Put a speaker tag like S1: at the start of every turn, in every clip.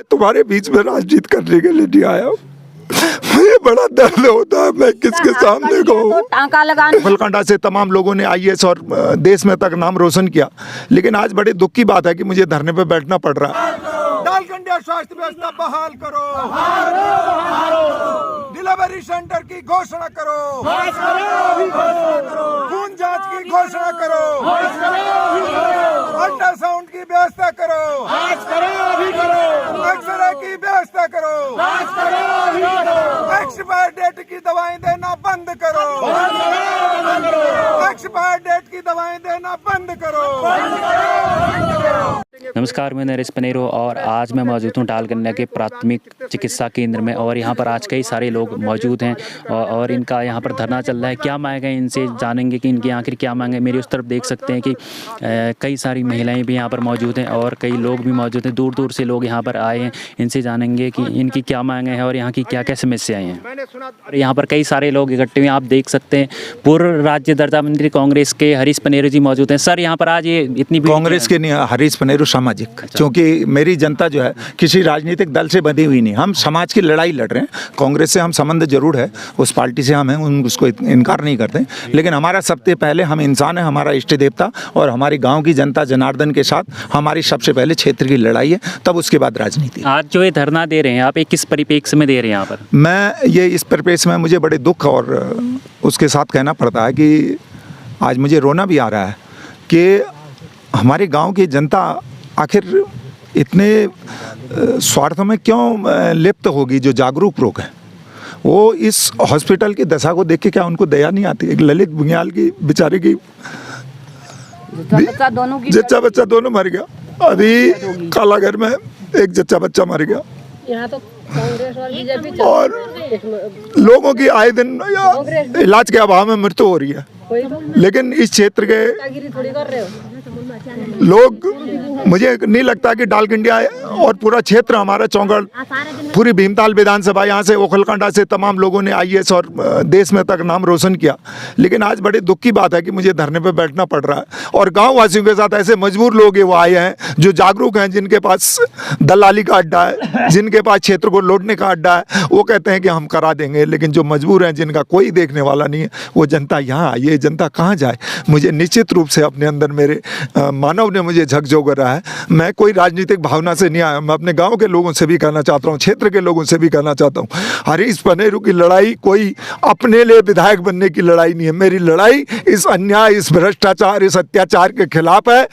S1: तुम्हारे बीच में राजनीति करने के लिए नहीं आया हूँ। मुझे बड़ा दर्द होता है, मैं किसके सामने कहूँ।
S2: टांका लगाने
S1: फलकांडा से तमाम लोगों ने आईएएस और देश में तक नाम रोशन किया, लेकिन आज बड़ी दुख की बात है कि मुझे धरने पे बैठना पड़ रहा है। डालखंडिया स्वास्थ्य व्यवस्था बहाल करो, डिलीवरी सेंटर की घोषणा करो, खून जांच की घोषणा करो, अल्ट्रासाउंड की व्यवस्था करो, एक्सरे की व्यवस्था करो, एक्सपायर डेट की दवाएं देना बंद करो, एक्सपायर डेट की दवाएं देना बंद करो।
S3: नमस्कार, मैं नरेश पनेरो और आज मैं मौजूद हूँ डालकन्या के प्राथमिक चिकित्सा केंद्र में और यहाँ पर आज कई सारे लोग मौजूद हैं और इनका यहाँ पर धरना चल रहा है। क्या मांग है, इनसे जानेंगे कि इनकी आखिर क्या मांग है। मेरी उस तरफ देख सकते हैं कि कई सारी महिलाएं भी यहाँ पर मौजूद हैं और कई लोग भी मौजूद हैं। दूर दूर से लोग यहाँ पर आए हैं, इनसे जानेंगे कि इनकी क्या मांग है और यहाँ की क्या क्या समस्याएँ हैं। और यहाँ पर कई सारे लोग इकट्ठे हुए, आप देख सकते हैं। पूर्व राज्य दर्जा मंत्री कांग्रेस के हरीश पनेरू जी मौजूद हैं। सर, यहाँ पर आज ये इतनी
S1: कांग्रेस के नहीं, हरीश पनेरू सामाजिक, क्योंकि मेरी जनता जो है किसी राजनीतिक दल से बंधी हुई नहीं, हम समाज की लड़ाई लड़ रहे हैं। कांग्रेस से हम संबंध जरूर है, उस पार्टी से हम हैं, उसको इनकार नहीं करते, लेकिन हमारा सबसे पहले हम इंसान है, हमारा इष्ट देवता और हमारी गांव की जनता जनार्दन के साथ हमारी सबसे पहले क्षेत्र की लड़ाई है, तब उसके बाद राजनीति।
S3: आज जो ये धरना दे रहे हैं आप, एक किस परिप्रेक्ष्य में दे रहे हैं यहाँ पर?
S1: मैं ये इस परिप्रेक्ष्य में मुझे बड़े दुख और उसके साथ कहना पड़ता है कि आज मुझे रोना भी आ रहा है कि हमारे गाँव की जनता आखिर इतने स्वार्थों में क्यों लिप्त होगी। जो जागरूक लोग हैं वो इस हॉस्पिटल की दशा को देख के क्या उनको दया नहीं आती। एक ललित बुनियाल की बेचारे की जच्चा बच्चा दोनों मर गया, अभी कालाघर में एक जच्चा बच्चा मर गया।
S2: यहाँ तो कांग्रेस और बीजेपी
S1: और लोगों की आए दिन इलाज के अभाव में मृत्यु हो रही है, लेकिन इस क्षेत्र के लोग, मुझे नहीं लगता कि डालखंडिया और पूरा क्षेत्र हमारा चौगढ़, पूरी भीमताल विधानसभा, यहाँ से ओखलकांडा से तमाम लोगों ने आईएएस और देश में तक नाम रोशन किया, लेकिन आज बड़ी दुख की बात है कि मुझे धरने पे बैठना पड़ रहा है। और गांव वासियों के साथ ऐसे मजबूर लोग वो आए हैं जो जागरूक हैं, जिनके पास दलाली का अड्डा है, जिनके पास क्षेत्र को लौटने का अड्डा है, वो कहते हैं कि हम करा देंगे, लेकिन जो मजबूर हैं, जिनका कोई देखने वाला नहीं है, वो जनता यहाँ आई है। जनता कहाँ जाए? मुझे निश्चित रूप से अपने अंदर मेरे मानव ने मुझे झकझोर रहा है। मैं कोई राजनीतिक भावना से नहीं आया, मैं अपने गांव के लोगों से भी कहना चाहता हूं, क्षेत्र के लोगों से भी कहना चाहता हूं, हरीश पनेरू की लड़ाई कोई अपने लिए विधायक बनने की लड़ाई नहीं है। मेरी लड़ाई इस अन्याय, इस भ्रष्टाचार, इस अत्याचार के खिलाफ है।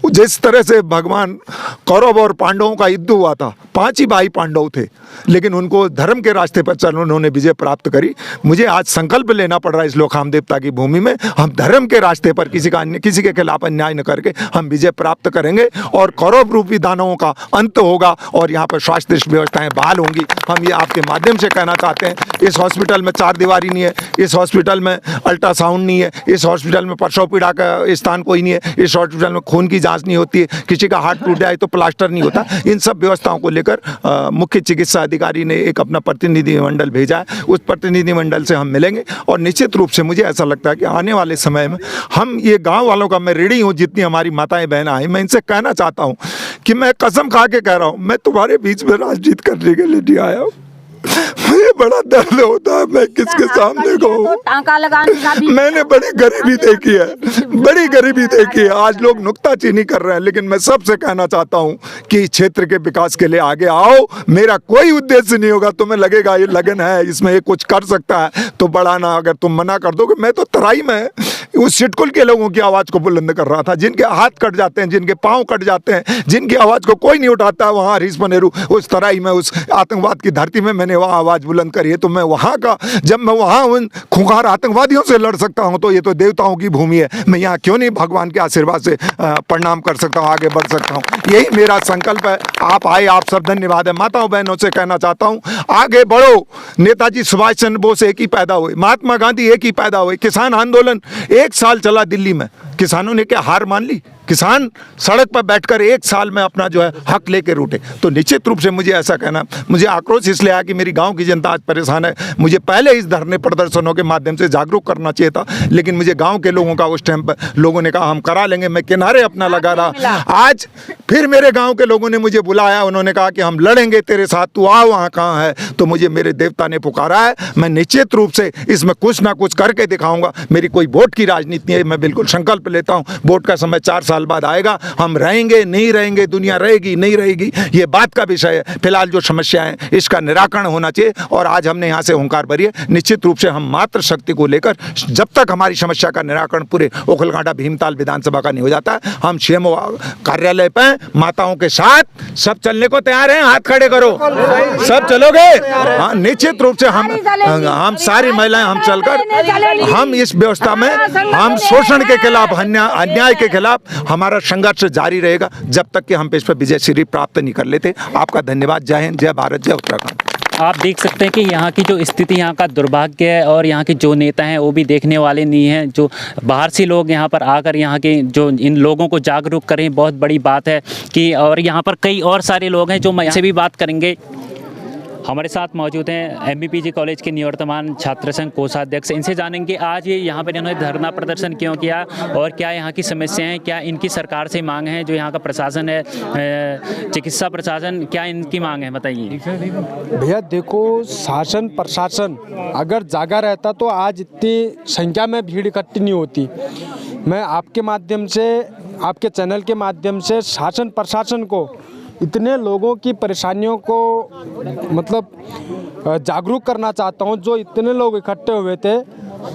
S1: जिस तरह से भगवान कौरव और पांडवों का युद्ध हुआ था, 5 ही भाई पांडव थे, लेकिन उनको धर्म के रास्ते पर चल उन्होंने विजय प्राप्त करी। मुझे आज संकल्प लेना पड़ रहा है इस लोकहाम देवता की भूमि में, हम धर्म के रास्ते पर किसी के खिलाफ अन्याय न करके हम विजय प्राप्त करेंगे और कौरव रूपी दानवों का अंत होगा और यहाँ पर स्वास्थ्य व्यवस्थाएं बहाल होंगी। हम ये आपके माध्यम से कहना चाहते हैं। इस हॉस्पिटल में 4 दीवारी नहीं है, इस हॉस्पिटल में अल्ट्रासाउंड नहीं है, इस हॉस्पिटल में प्रसव पीड़ा का स्थान कोई नहीं है, इस हॉस्पिटल में खून की जाँच नहीं होती है, किसी का हाथ टूट जाए तो प्लास्टर नहीं होता। इन सब व्यवस्थाओं को लेकर मुख्य चिकित्सा अधिकारी ने एक अपना प्रतिनिधिमंडल भेजा है, उस प्रतिनिधिमंडल से हम मिलेंगे और निश्चित रूप से मुझे ऐसा लगता है कि आने वाले समय में हम ये गांव वालों का, मैं ऋणी हूँ जितनी हमारी माताएं बहन आई, मैं इनसे कहना चाहता हूँ कि मैं कसम खा के कह रहा हूँ, मैं तुम्हारे बीच में राजनीति करने के लिए नहीं आया हूँ। मुझे बड़ा दर्द होता है, मैं किसके सामने कहूँ।
S2: टांका लगाने का भी
S1: मैंने बड़ी गरीबी देखी है, बड़ी गरीबी देखी है। आज लोग नुक्ताचीनी कर रहे हैं, लेकिन मैं सबसे कहना चाहता हूँ कि क्षेत्र के विकास के लिए आगे आओ। मेरा कोई उद्देश्य नहीं होगा, तुम्हें लगेगा ये लगन है, इसमें ये कुछ कर सकता है तो बढ़ाना। अगर तुम मना कर दोगे, मैं तो तराई में उस सिटकुल के लोगों की आवाज़ को बुलंद कर रहा था, जिनके हाथ कट जाते हैं, जिनके पाँव कट जाते हैं, जिनकी आवाज़ को कोई नहीं उठाता। वहाँ हरीश पनेरू उस तराई में, उस आतंकवाद की धरती में मैंने वहाँ आवाज़ बुलंद करी है। तो मैं वहाँ का, जब मैं वहाँ उन खूंखार आतंकवादियों से लड़ सकता हूँ तो ये तो देवताओं की भूमि है, मैं यहाँ क्यों नहीं भगवान के आशीर्वाद से प्रणाम कर सकता हूँ, आगे बढ़ सकता हूँ। यही मेरा संकल्प है। आप आए, आप सब धन्यवाद है। माताओं बहनों से कहना चाहता हूँ, आगे बढ़ो। नेताजी सुभाष चंद्र बोस एक ही पैदा हुए, महात्मा गांधी एक ही पैदा हुए, किसान आंदोलन 1 साल चला दिल्ली में, किसानों ने क्या हार मान ली? किसान सड़क पर बैठकर 1 साल में अपना जो है हक लेके रूठे। तो निश्चित रूप से मुझे ऐसा कहना, मुझे आक्रोश इसलिए आया कि मेरी गांव की जनता आज परेशान है। मुझे पहले इस धरने प्रदर्शनों के माध्यम से जागरूक करना चाहिए था, लेकिन मुझे गांव के लोगों का उस टाइम पर लोगों ने कहा हम करा लेंगे, मैं किनारे अपना लगा रहा। आज फिर मेरे गांव के लोगों ने मुझे बुलाया, उन्होंने कहा कि हम लड़ेंगे तेरे साथ, तू आ वहाँ कहाँ है। तो मुझे मेरे देवता ने पुकारा है, मैं निश्चित रूप से इसमें कुछ ना कुछ करके दिखाऊंगा। मेरी कोई वोट की राजनीति है, मैं बिल्कुल संकल्प लेता हूँ। वोट का समय 4 साल बाद आएगा, हम रहेंगे नहीं रहेंगे, दुनिया रहेगी नहीं रहेगी, ये बात का विषय है। फिलहाल जो समस्या है इसका निराकरण होना चाहिए और आज हमने यहाँ से हुंकार भरी है। निश्चित रूप से हम मात्र शक्ति को लेकर जब तक हमारी समस्या का निराकरण पूरे ओखलकांडा भीमताल विधानसभा का नहीं हो जाता है, हम सीएमओ कार्यालय पे माताओं के साथ सब चलने को तैयार हैं। हाथ खड़े करो, सब चलोगे? हाँ, निश्चित रूप से हम सारी महिलाएं हम चलकर हम इस व्यवस्था में हम शोषण के खिलाफ, अन्याय के खिलाफ हमारा संघर्ष जारी रहेगा जब तक कि हम इस पर विजय श्री प्राप्त नहीं कर लेते। आपका धन्यवाद। जय हिंद, जय भारत, जय उत्तराखंड।
S3: आप देख सकते हैं कि यहाँ की जो स्थिति, यहाँ का दुर्भाग्य है और यहाँ के जो नेता हैं वो भी देखने वाले नहीं हैं। जो बाहर से लोग यहाँ पर आकर यहाँ के जो इन लोगों को जागरूक करें, बहुत बड़ी बात है कि। और यहाँ पर कई और सारे लोग हैं जो मैं से भी बात करेंगे। हमारे साथ मौजूद हैं MBPG कॉलेज के निवर्तमान छात्र संघ कोषाध्यक्ष। इनसे जानेंगे आज ये यहाँ पर इन्होंने धरना प्रदर्शन क्यों किया और क्या यहाँ की समस्याएं, क्या इनकी सरकार से मांग है। जो यहाँ का प्रशासन है, चिकित्सा प्रशासन, क्या इनकी मांग है, बताइए।
S4: भैया देखो, शासन प्रशासन अगर जागा रहता तो आज इतनी संख्या में भीड़ इकट्ठी नहीं होती। मैं आपके माध्यम से, आपके चैनल के माध्यम से शासन प्रशासन को, इतने लोगों की परेशानियों को मतलब जागरूक करना चाहता हूं। जो इतने लोग इकट्ठे हुए थे,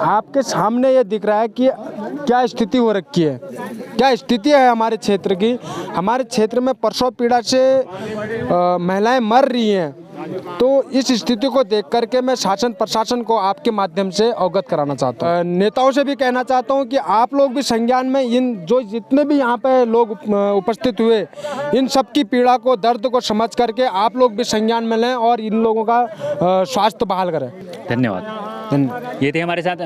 S4: आपके सामने ये दिख रहा है कि क्या स्थिति हो रखी है, क्या स्थिति है हमारे क्षेत्र की। हमारे क्षेत्र में प्रसव पीड़ा से महिलाएं मर रही हैं। तो इस स्थिति को देख करके मैं शासन प्रशासन को आपके माध्यम से अवगत कराना चाहता हूँ। नेताओं से भी कहना चाहता हूँ कि आप लोग भी संज्ञान में, इन जो जितने भी यहाँ पे लोग उपस्थित हुए, इन सब की पीड़ा को, दर्द को समझ करके आप लोग भी संज्ञान में लें और इन लोगों का स्वास्थ्य बहाल करें।
S3: धन्यवाद। ये थे हमारे साथ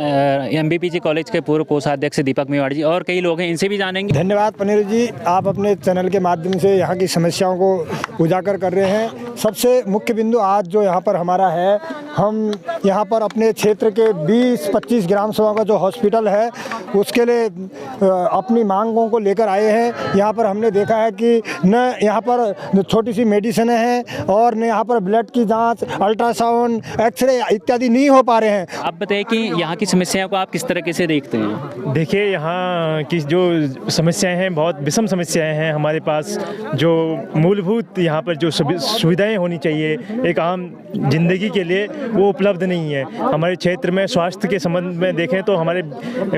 S3: MBPG कॉलेज के पूर्व कोषाध्यक्ष दीपक मेवाड़ जी, और कई लोग हैं, इनसे भी जानेंगे।
S5: धन्यवाद पनीर जी, आप अपने चैनल के माध्यम से यहाँ की समस्याओं को उजागर कर रहे हैं। सबसे मुख्य बिंदु आज जो यहाँ पर हमारा है, हम यहाँ पर अपने क्षेत्र के 20-25 ग्राम सभा का जो हॉस्पिटल है उसके लिए अपनी मांगों को लेकर आए हैं। यहाँ पर हमने देखा है कि न यहाँ पर छोटी सी मेडिसिन हैं और न यहाँ पर ब्लड की जांच, अल्ट्रासाउंड, एक्सरे इत्यादि नहीं हो पा रहे हैं।
S3: आप बताइए कि यहाँ की समस्याओं को आप किस तरीके से देखते हैं।
S6: देखिए, यहाँ की जो समस्याएं हैं बहुत विषम समस्याएं हैं। हमारे पास जो मूलभूत यहाँ पर जो सुविधाएं होनी चाहिए एक आम जिंदगी के लिए, वो उपलब्ध नहीं है। हमारे क्षेत्र में स्वास्थ्य के संबंध में देखें तो हमारे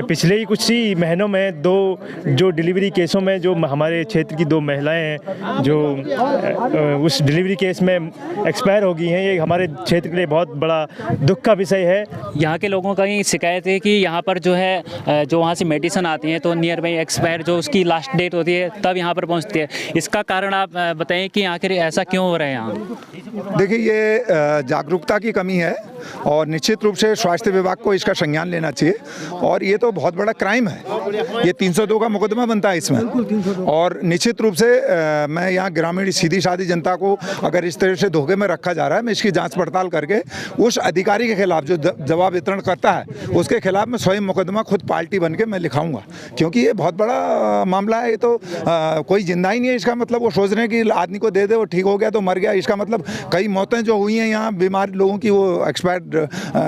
S6: पिछले ही कुछ ही महीनों में जो डिलीवरी केसों में जो हमारे क्षेत्र की 2 महिलाएं हैं जो उस डिलीवरी केस में एक्सपायर हो गई हैं, ये हमारे क्षेत्र के लिए बहुत बड़ा दुख का विषय है।
S3: यहाँ के लोगों का ये शिकायत है कि यहाँ पर जो है, जो वहाँ से मेडिसिन आती हैं तो नियर बाई एक्सपायर जो उसकी लास्ट डेट होती है तब यहाँ पर पहुँचती है। इसका कारण आप बताएं कि आखिर ऐसा क्यों हो रहा है यहाँ।
S1: देखिए, ये जागरूकता की कमी है और निश्चित रूप से स्वास्थ्य विभाग को इसका संज्ञान लेना चाहिए। और ये तो बहुत बड़ा क्राइम है, ये 302 का मुकदमा बनता है इसमें। और निश्चित रूप से मैं यहाँ ग्रामीण सीधी सादी जनता को अगर इस तरह से धोखे में रखा जा रहा है, मैं इसकी जांच पड़ताल करके उस अधिकारी के खिलाफ जो जवाब वितरण करता है उसके खिलाफ मैं स्वयं मुकदमा खुद पार्टी बन के मैं लिखाऊंगा, क्योंकि ये बहुत बड़ा मामला है। ये तो कोई जिंदा ही नहीं है। इसका मतलब वो सोच रहे हैं कि आदमी को दे दे, वो ठीक हो गया तो मर गया। इसका मतलब कई मौतें जो हुई हैं यहाँ बीमार लोगों की, वो एक्सपायर्ड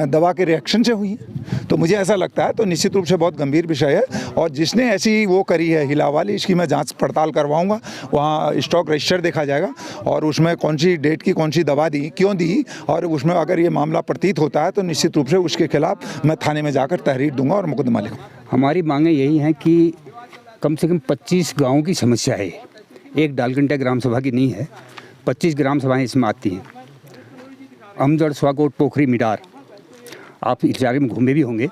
S1: दवा के रिएक्शन से हुई हैं। तो मुझे ऐसा लगता है, तो निश्चित रूप से बहुत गंभीर विषय है। और जिसने ऐसी वो करी है हिलावाली, इसकी मैं जांच पड़ताल करवाऊंगा। वहाँ स्टॉक रजिस्टर देखा जाएगा और उसमें कौन सी डेट की कौन सी दवा दी, क्यों दी, और उसमें अगर ये मामला प्रतीत होता है तो निश्चित रूप से उसके खिलाफ मैं थाने में जाकर तहरीर दूंगा और मुकदमा लिखूंगा।
S7: हमारी मांगें यही हैं कि कम से कम 25 गाँव की समस्या है, एक डालकंटिया ग्राम सभा की नहीं है, 25 ग्राम सभाएँ इसमें आती हैं। अमजड़, स्वाकोट, पोखरी, मिटार, आप इस जागे में घूमे भी होंगे।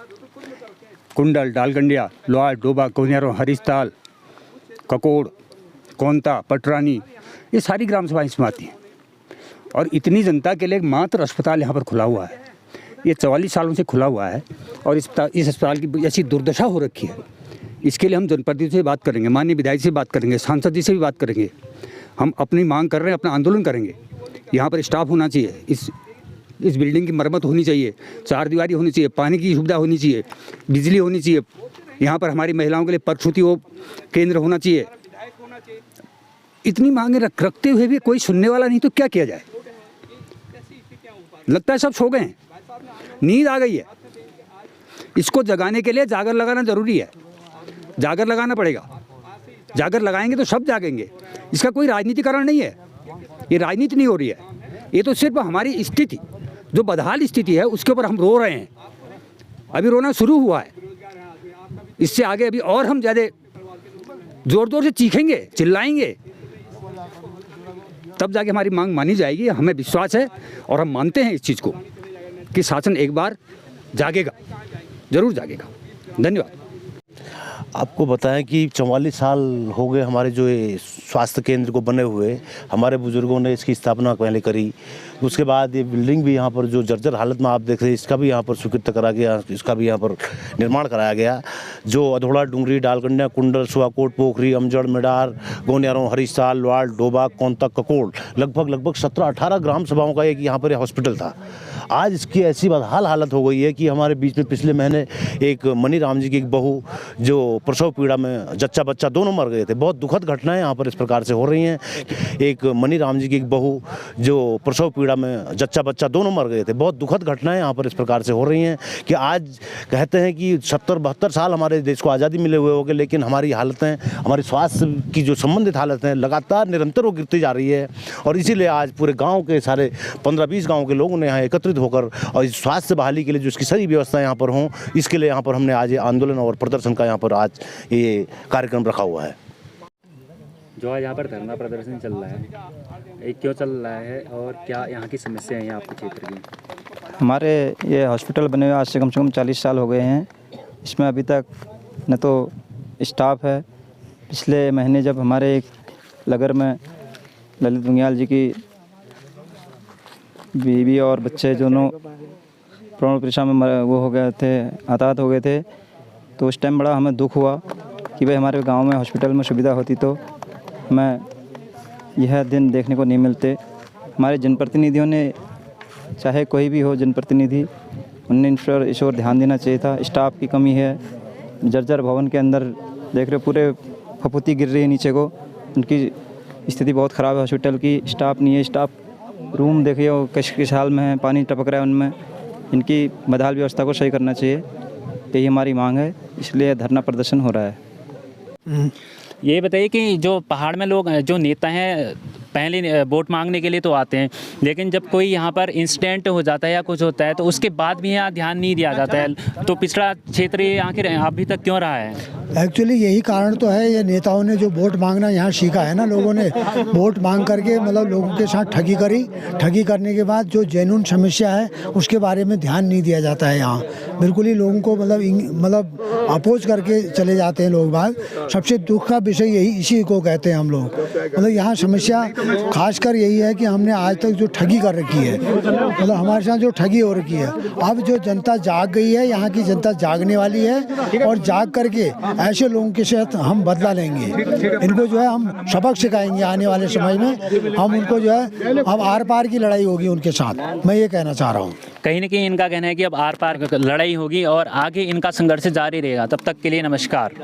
S7: कुंडल, डालकंडिया, लोहार, डोबा, कोनियारो, हरिस्ताल, ककोड़, कोंता, पटरानी, ये सारी ग्राम सभाएँ इसमें आती हैं। और इतनी जनता के लिए मात्र अस्पताल यहाँ पर खुला हुआ है। ये 44 सालों से खुला हुआ है और इस अस्पताल की ऐसी दुर्दशा हो रखी है इसके लिए हम जनप्रतिनिधि से बात करेंगे, माननीय विधायक से बात करेंगे, सांसद जी से भी बात करेंगे। हम अपनी मांग कर रहे हैं, अपना आंदोलन करेंगे। यहाँ पर स्टाफ होना चाहिए, इस बिल्डिंग की मरम्मत होनी चाहिए, चारदीवारी होनी चाहिए, पानी की सुविधा होनी चाहिए, बिजली होनी चाहिए। यहाँ पर हमारी महिलाओं के लिए प्रसूति केंद्र होना चाहिए। इतनी मांगे रखते हुए भी कोई सुनने वाला नहीं, तो क्या किया जाए? लगता है सब सो गए हैं, नींद आ गई है। इसको जगाने के लिए जागर लगाना ज़रूरी है, जागर लगाना पड़ेगा। जागर लगाएंगे तो सब जागेंगे। इसका कोई राजनीतिकरण नहीं है, ये राजनीति नहीं हो रही है। ये तो सिर्फ हमारी स्थिति, जो बदहाल स्थिति है, उसके ऊपर हम रो रहे हैं। अभी रोना शुरू हुआ है, इससे आगे अभी और हम ज़्यादा ज़ोर ज़ोर से चीखेंगे, चिल्लाएंगे, तब जाके हमारी मांग मानी जाएगी। हमें विश्वास है और हम मानते हैं इस चीज़ को कि शासन एक बार जागेगा, ज़रूर जागेगा। धन्यवाद।
S8: आपको बताएं कि 44 साल हो गए हमारे जो ये स्वास्थ्य केंद्र को बने हुए। हमारे बुजुर्गों ने इसकी स्थापना पहले करी, उसके बाद ये बिल्डिंग भी यहाँ पर जो जर्जर हालत में आप देख रहे हैं, इसका भी यहाँ पर स्वीकृत करा गया, इसका भी यहाँ पर निर्माण कराया गया। जो अधोड़ा, डूंगरी, डालकंडिया, कुंडल, सुहाकोट, पोखरी, अमजड़, मिडार, गोनियारों, हरीसाल, वाड़, डोबा, कोंतक, ककोड़, लगभग 17-18 ग्राम सभाओं का एक यहाँ पर हॉस्पिटल था। आज इसकी ऐसी बदहाल हालत हो गई है कि हमारे बीच में पिछले महीने एक मनी राम जी की एक बहू जो प्रसव पीड़ा में जच्चा बच्चा दोनों मर गए थे। बहुत दुखद घटनाएं यहाँ पर इस प्रकार से हो रही हैं। एक मनी राम जी की एक बहू जो प्रसव पीड़ा में जच्चा बच्चा दोनों मर गए थे। बहुत दुखद घटनाएं यहाँ पर इस प्रकार से हो रही हैं कि आज कहते हैं कि 70-72 साल हमारे देश को आज़ादी मिले हुए हो गए, लेकिन हमारी हालतें, हमारी स्वास्थ्य की जो संबंधित हालतें लगातार निरंतर वो गिरती जा रही है। और इसीलिए आज पूरे गाँव के सारे 15-20 गाँव के लोगों ने यहाँ एकत्रित होकर और इस स्वास्थ्य बहाली के लिए जो इसकी सारी व्यवस्था यहाँ पर हों, इसके लिए यहाँ पर हमने आज ये आंदोलन और प्रदर्शन का यहाँ पर आज ये कार्यक्रम रखा हुआ है।
S3: जो आज यहाँ पर धरना प्रदर्शन चल रहा है, ये क्यों चल रहा है और क्या यहाँ की समस्याएं हैं आपके क्षेत्र की?
S9: हमारे ये हॉस्पिटल बने हुए आज से कम 40 साल हो गए हैं। इसमें अभी तक न तो स्टाफ है। पिछले महीने जब हमारे एक लगन में ललित बुंगियाल जी की बीवी और बच्चे दोनों प्राण परीक्षा में वो हो गए थे, हताहत हो गए थे, तो उस टाइम बड़ा हमें दुख हुआ कि भाई हमारे गांव में हॉस्पिटल में सुविधा होती तो हमें यह दिन देखने को नहीं मिलते। हमारे जनप्रतिनिधियों ने, चाहे कोई भी हो जनप्रतिनिधि, उनने इस ओर ध्यान देना चाहिए था। स्टाफ की कमी है। जर्जर भवन के अंदर देख रहे पूरे फफूंदी गिर रही है नीचे को। उनकी स्थिति बहुत ख़राब है हॉस्पिटल की। स्टाफ नहीं है, स्टाफ रूम देखिए वो किस हाल में है, पानी टपक रहा है उनमें। इनकी बदहाल व्यवस्था को सही करना चाहिए, यही हमारी मांग है, इसलिए धरना प्रदर्शन हो रहा है।
S3: ये बताइए कि जो पहाड़ में लोग, जो नेता हैं, पहले वोट मांगने के लिए तो आते हैं, लेकिन जब कोई यहाँ पर इंसिडेंट हो जाता है या कुछ होता है तो उसके बाद भी यहाँ ध्यान नहीं दिया जाता है। तो पिछड़ा क्षेत्र ये आखिर अभी तक क्यों रहा है?
S10: एक्चुअली यही कारण तो है, ये नेताओं ने जो वोट मांगना यहाँ सीखा है ना, लोगों ने वोट मांग करके मतलब लोगों के साथ ठगी करी। ठगी करने के बाद जो जेन्युइन समस्या है उसके बारे में ध्यान नहीं दिया जाता है। यहाँ बिल्कुल ही लोगों को मतलब अपोज करके चले जाते हैं लोग बाग। सबसे दुख का विषय यही इसी को कहते हैं हम लोग। मतलब यहाँ समस्या खासकर यही है कि हमने आज तक जो ठगी कर रखी है, मतलब हमारे साथ जो ठगी हो रखी है, अब जो जनता जाग गई है, यहाँ की जनता जागने वाली है और जाग करके ऐसे लोगों के साथ हम बदला लेंगे। इनको जो है हम सबक सिखाएंगे आने वाले समय में। हम उनको जो है अब आर पार की लड़ाई होगी उनके साथ, मैं ये कहना चाह रहा हूँ।
S3: कहीं न कहीं इनका कहना है कि अब आर पार लड़ाई होगी और आगे इनका संघर्ष जारी रहेगा। तब तक के लिए नमस्कार।